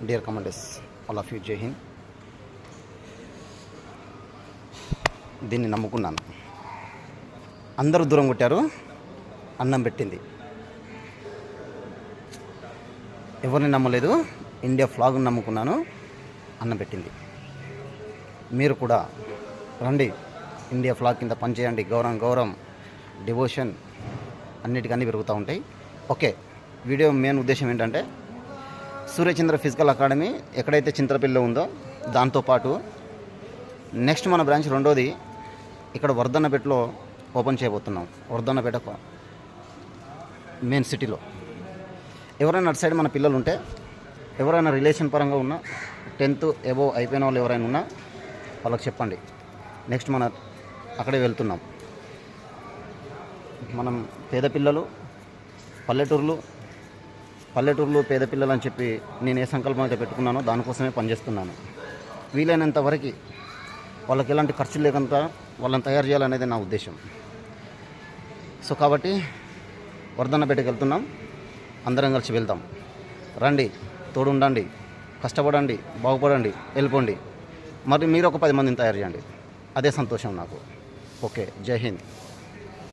Dear commanders, all of you, జై హింద్. దీన్ని నమ్ముకున్నాను. అందరూ దూరం కొట్టారు, అన్నం పెట్టింది. ఎవరిని నమ్మలేదు, ఇండియా ఫ్లాగ్ని నమ్ముకున్నాను, అన్నం పెట్టింది. మీరు కూడా రండి, ఇండియా ఫ్లాగ్ కింద పనిచేయండి. గౌరవం డివోషన్ అన్నిటికన్నీ పెరుగుతూ ఉంటాయి. ఓకే, వీడియో మెయిన్ ఉద్దేశం ఏంటంటే, సూర్యచంద్ర ఫిజికల్ అకాడమీ ఎక్కడైతే చింతలపల్లిలో ఉందో దాంతోపాటు నెక్స్ట్ మన బ్రాంచ్ రెండోది ఇక్కడ వర్ధన్నపేటలో ఓపెన్ చేయబోతున్నాం. వర్ధన్నపేట మెయిన్ సిటీలో. ఎవరైనా అటు సైడ్ మన పిల్లలు ఉంటే, ఎవరైనా రిలేషన్ పరంగా ఉన్నా, 10th అబోవ్ అయిపోయిన వాళ్ళు ఎవరైనా ఉన్నా వాళ్ళకి చెప్పండి. నెక్స్ట్ మన అక్కడే వెళ్తున్నాం. మనం పేద పిల్లలు, పల్లెటూరులో పేద పిల్లలు అని చెప్పి నేను ఏ సంకల్పం అయితే పెట్టుకున్నానో దానికోసమే పనిచేస్తున్నాను. వీలైనంత వరకు వాళ్ళకి ఎలాంటి ఖర్చు లేకుండా వాళ్ళని తయారు చేయాలనేది నా ఉద్దేశం. సో కాబట్టి వర్ధన్నపేటకి వెళ్తున్నాం, అందరం కలిసి వెళ్దాం. రండి, తోడు ఉండండి, కష్టపడండి, బాగుపడండి, వెళ్ళిపోండి. మరి మీరు ఒక 10 మందిని తయారు చేయండి, అదే సంతోషం నాకు. ఓకే, జై హింద్.